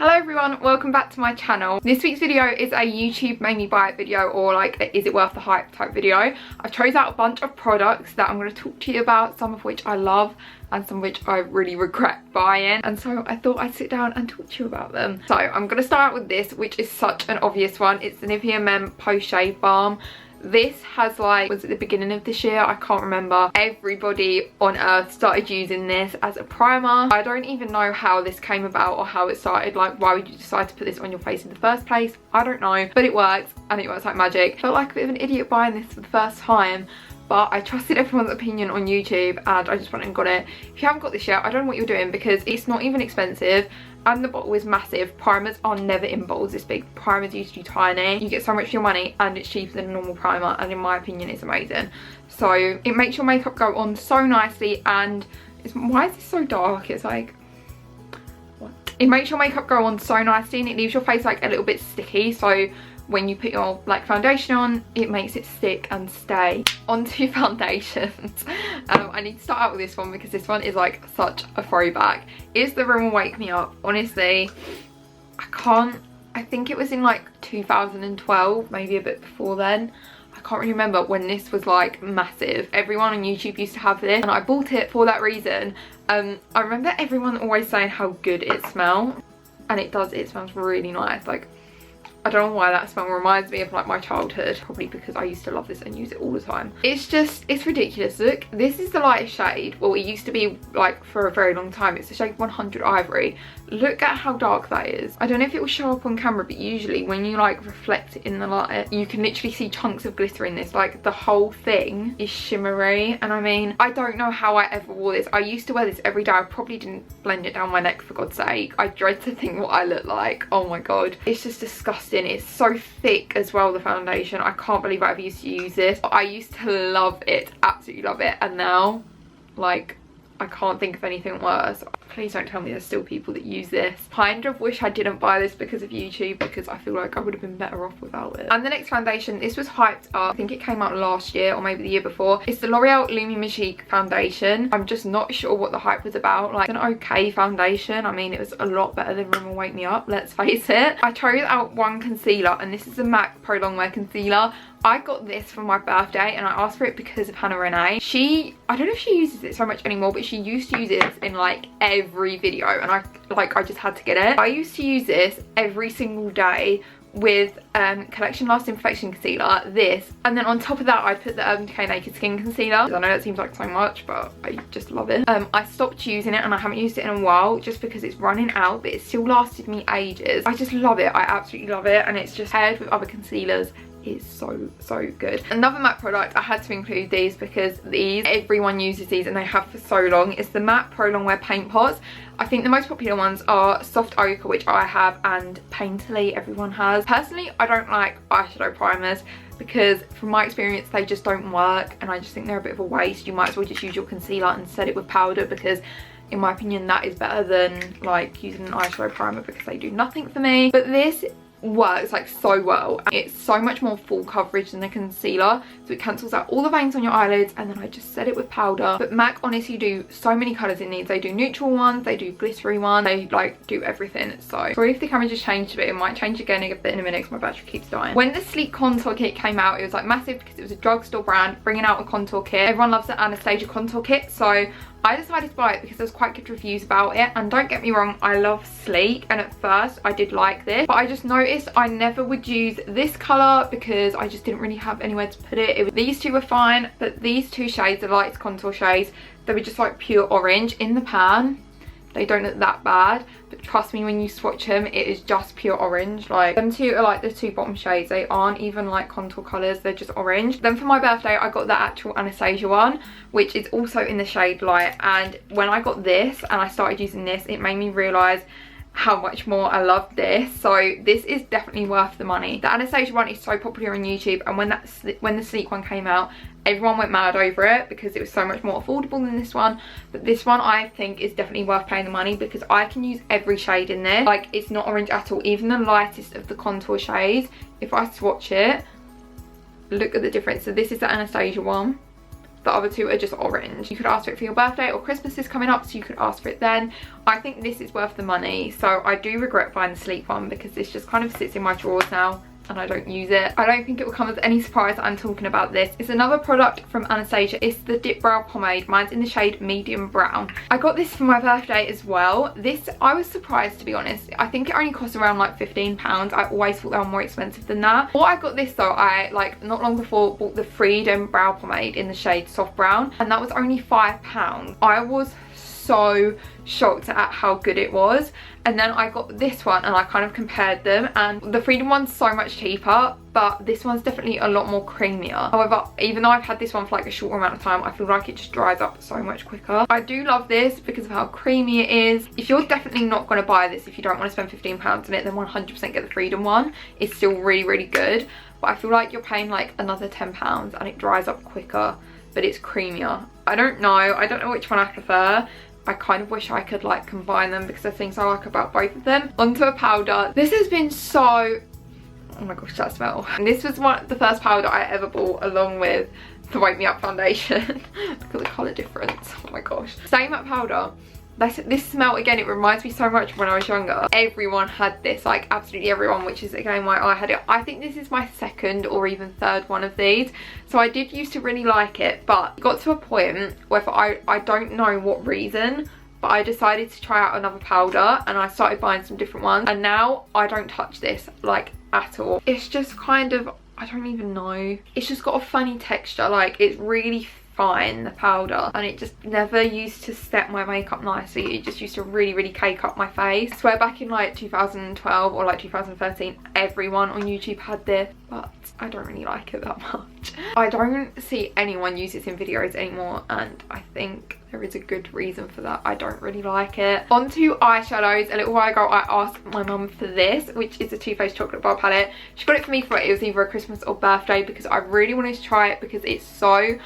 Hello everyone, welcome back to my channel. This week's video is a YouTube made me buy it video, or like is it worth the hype type video. I've chose out a bunch of products that I'm going to talk to you about, some of which I love and some of which I really regret buying, and so I thought I'd sit down and talk to you about them. So I'm going to start with this, which is such an obvious one. It's the Nivea Men Post Shave Balm. This has, like, was it the beginning of this year? I can't remember. Everybody on earth started using this as a primer. I don't even know how this came about or how it started. Like, why would you decide to put this on your face in the first place? I don't know, but it works, and it works like magic. Felt like a bit of an idiot buying this for the first time, but I trusted everyone's opinion on YouTube and I just went and got it. If you haven't got this yet, I don't know what you're doing, because it's not even expensive and the bottle is massive. Primers are never in bottles this big. Primers used to be tiny. You get so much for your money and it's cheaper than a normal primer, and in my opinion it's amazing. So it makes your makeup go on so nicely, and why is this so dark? It's like, what? It makes your makeup go on so nicely and it leaves your face like a little bit sticky, so when you put your like foundation on, it makes it stick and stay. Onto foundations. I need to start out with this one because this one is like such a throwback. Is the Room Will Wake Me Up. Honestly, I think it was in like 2012, maybe a bit before then. I can't really remember when this was like massive. Everyone on YouTube used to have this and I bought it for that reason. I remember everyone always saying how good it smelled, and it does. It smells really nice. Like, I don't know why that smell reminds me of like my childhood, probably because I used to love this and use it all the time. It's ridiculous. Look, this is the lightest shade. Well, it used to be like for a very long time. It's the shade 100 Ivory. Look at how dark that is. I don't know if it will show up on camera, but usually when you like reflect it in the light, you can literally see chunks of glitter in this. Like, the whole thing is shimmery, and I mean, I don't know how I ever wore this. I used to wear this every day. I probably didn't blend it down my neck, for God's sake. I dread to think what I look like. Oh my god, it's just disgusting. It's so thick as well, the foundation. I can't believe I ever used to use this. I used to love it, absolutely love it, and now, like, I can't think of anything worse. Please don't tell me there's still people that use this. Kind of wish I didn't buy this because of YouTube, because I feel like I would have been better off without it. And the next foundation, this was hyped up. I think it came out last year or maybe the year before. It's the L'Oreal Lumi Magique foundation. I'm just not sure what the hype was about. Like, an okay foundation. I mean, it was a lot better than Room Will Wake Me Up, let's face it. I chose out one concealer, and this is the MAC Pro Longwear Concealer. I got this for my birthday and I asked for it because of Hannah Renee. I don't know if she uses it so much anymore, but she used to use it in like every video, and I just had to get it. I used to use this every single day with Collection Last Infection Concealer, this, and then on top of that I put the Urban Decay Naked Skin Concealer. I know that seems like so much, but I just love it. I stopped using it and I haven't used it in a while just because it's running out, but it still lasted me ages. I just love it. I absolutely love it, and it's just paired with other concealers. Is so good. Another MAC product, I had to include these because everyone uses these and they have for so long. It's the MAC Pro Longwear Paint Pots. I think the most popular ones are Soft Ochre, which I have, and Painterly, everyone has. Personally, I don't like eyeshadow primers because from my experience they just don't work, and I just think they're a bit of a waste. You might as well just use your concealer and set it with powder, because in my opinion that is better than like using an eyeshadow primer, because they do nothing for me. But this works like so well. It's so much more full coverage than the concealer, so it cancels out all the veins on your eyelids, and then I just set it with powder. But MAC honestly do so many colours in these. They do neutral ones, they do glittery ones, they like do everything. So sorry if the camera just changed a bit. It might change again in a minute because my battery keeps dying. When the Sleek Contour Kit came out, it was like massive because it was a drugstore brand bringing out a contour kit. Everyone loves the Anastasia contour kit, so I decided to buy it because there's quite good reviews about it. And don't get me wrong, I love Sleek, and at first I did like this, but I just noticed I never would use this colour because I just didn't really have anywhere to put it. These two were fine, but these two shades, the lightest contour shades, they were just like pure orange. In the pan they don't look that bad, but trust me, when you swatch them, it is just pure orange. Like, them two are like the two bottom shades. They aren't even like contour colours, they're just orange. Then for my birthday I got the actual Anastasia one, which is also in the shade Light, and when I got this and I started using this, it made me realise how much more I love this. So this is definitely worth the money. The Anastasia one is so popular on YouTube, and when the Sleek one came out, everyone went mad over it because it was so much more affordable than this one. But this one I think is definitely worth paying the money because I can use every shade in there. Like, it's not orange at all. Even the lightest of the contour shades, if I swatch it, look at the difference. So this is the Anastasia one, The other two are just orange. You could ask for it for your birthday, or Christmas is coming up, so you could ask for it then. I think this is worth the money, so I do regret buying the sleek one because this just kind of sits in my drawers now and I don't use it. I don't think it will come as any surprise that I'm talking about this. It's another product from Anastasia. It's the Dip Brow Pomade. Mine's in the shade medium brown. I got this for my birthday as well. This, I was surprised, to be honest. I think it only cost around like £15. I always thought they were more expensive than that. Before I got this though, I like not long before bought the Freedom Brow Pomade in the shade soft brown, and that was only £5. I was so shocked at how good it was. And then I got this one and I kind of compared them, and the Freedom one's so much cheaper, but this one's definitely a lot more creamier. However, even though I've had this one for like a short amount of time, I feel like it just dries up so much quicker. I do love this because of how creamy it is. If you're definitely not going to buy this, if you don't want to spend £15 on it, then 100% get the Freedom one. It's still really, really good, but I feel like you're paying like another £10 and it dries up quicker, but it's creamier. I don't know which one I prefer. I kind of wish I could like combine them because there's things I like about both of them. Onto a powder. This has been so, oh my gosh, that smell. And this was the first powder I ever bought, along with the Wake Me Up foundation. Look at the colour difference. Oh my gosh. Stay Matte powder. This smell, again, it reminds me so much of when I was younger. Everyone had this, like absolutely everyone, which is again why I had it. I think this is my second or even third one of these. So I did used to really like it, but it got to a point where I don't know what reason, but I decided to try out another powder and I started buying some different ones. And now I don't touch this like at all. It's just kind of, I don't even know. It's just got a funny texture. Like it's really fine, the powder, and it just never used to set my makeup nicely. It just used to really, really cake up my face. I swear back in like 2012 or like 2013, everyone on YouTube had this, but I don't really like it that much. I don't see anyone use this in videos anymore, and I think there is a good reason for that. I don't really like it. Onto eyeshadows. A little while ago I asked my mum for this, which is a Too Faced chocolate bar palette. She got it for me for, it was either a Christmas or birthday, because I really wanted to try it because it's so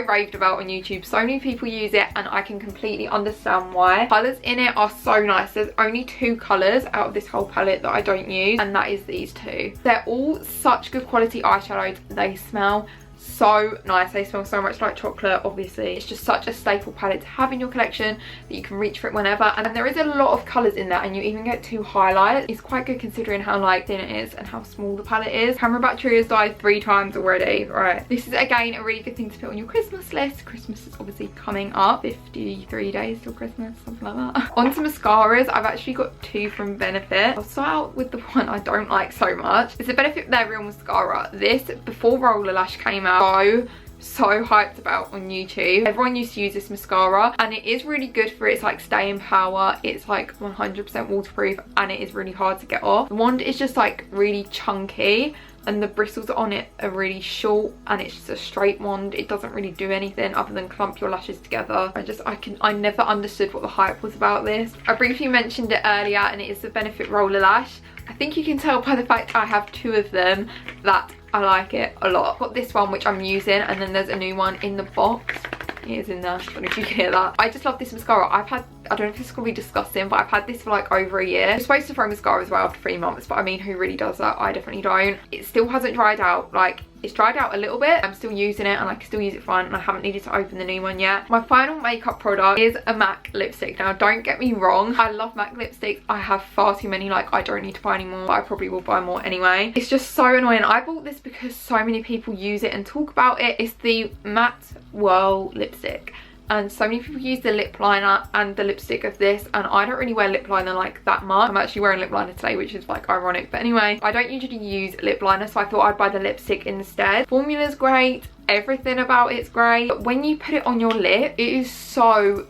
raved about on YouTube. So many people use it and I can completely understand why. Colours in it are so nice. There's only 2 colours out of this whole palette that I don't use, and that is these 2. They're all such good quality eyeshadows. They smell so nice. They smell so much like chocolate. Obviously it's just such a staple palette to have in your collection that you can reach for it whenever, and there is a lot of colours in there, and you even get 2 highlights. It's quite good considering how like thin it is and how small the palette is. Camera battery has died 3 times already. Right, this is again a really good thing to put on your Christmas list. Christmas is obviously coming up, 53 days till Christmas, something like that. Onto mascaras. I've actually got 2 from Benefit. I'll start out with the one I don't like so much. It's a Benefit Their Real Mascara. This, before Roller Lash came out, so hyped about on YouTube. Everyone used to use this mascara, and it is really good for its like staying power. It's like 100% waterproof, and it is really hard to get off. The wand is just like really chunky, and the bristles on it are really short, and it's just a straight wand. It doesn't really do anything other than clump your lashes together. I never understood what the hype was about this. I briefly mentioned it earlier, and it is the Benefit Roller Lash. I think you can tell by the fact I have 2 of them that I like it a lot. I've got this one which I'm using, and then there's a new one in the box. It is in there. I don't know if you can hear that. I just love this mascara. I don't know if this is going to be disgusting, but I've had this for like over a year. You're supposed to throw mascara as well after 3 months, but I mean, who really does that? I definitely don't. It still hasn't dried out. Like, it's dried out a little bit. I'm still using it and I can still use it fine, and I haven't needed to open the new one yet. My final makeup product is a MAC lipstick. Now, don't get me wrong, I love MAC lipsticks. I have far too many, like I don't need to buy any more, but I probably will buy more anyway. It's just so annoying. I bought this because so many people use it and talk about it. It's the Matte Whirl lipstick, and so many people use the lip liner and the lipstick of this, and I don't really wear lip liner like that much. I'm actually wearing lip liner today, which is like ironic, but anyway, I don't usually use lip liner, so I thought I'd buy the lipstick instead. Formula's great, everything about it's great, but when you put it on your lip, it is so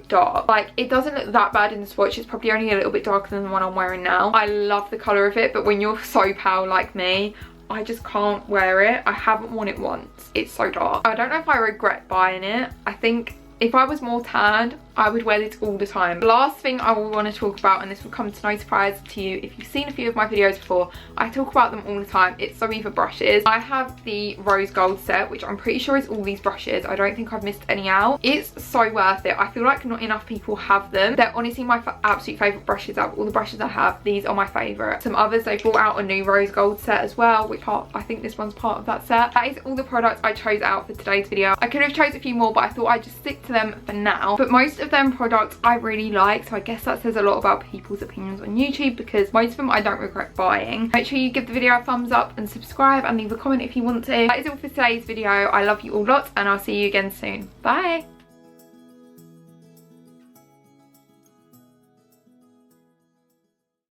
dark. Like, it doesn't look that bad in the swatch. It's probably only a little bit darker than the one I'm wearing now. I love the colour of it, but when you're so pale like me, I just can't wear it. I haven't worn it once. It's so dark. I don't know if I regret buying it. I think if I was more tanned, I would wear this all the time. The last thing I will want to talk about, and this will come to no surprise to you if you've seen a few of my videos before, I talk about them all the time. It's Zoeva brushes. I have the rose gold set, which I'm pretty sure is all these brushes. I don't think I've missed any out. It's so worth it. I feel like not enough people have them. They're honestly my absolute favourite brushes. Out of all the brushes I have, these are my favourite. Some others, they brought out a new rose gold set as well, which I think this one's part of that set. That is all the products I chose out for today's video. I could have chose a few more, but I thought I'd just stick to them for now. But most of them products I really like, so I guess that says a lot about people's opinions on YouTube, because most of them I don't regret buying. Make sure you give the video a thumbs up and subscribe and leave a comment if you want to. That is all for today's video. I love you all lots, and I'll see you again soon. Bye.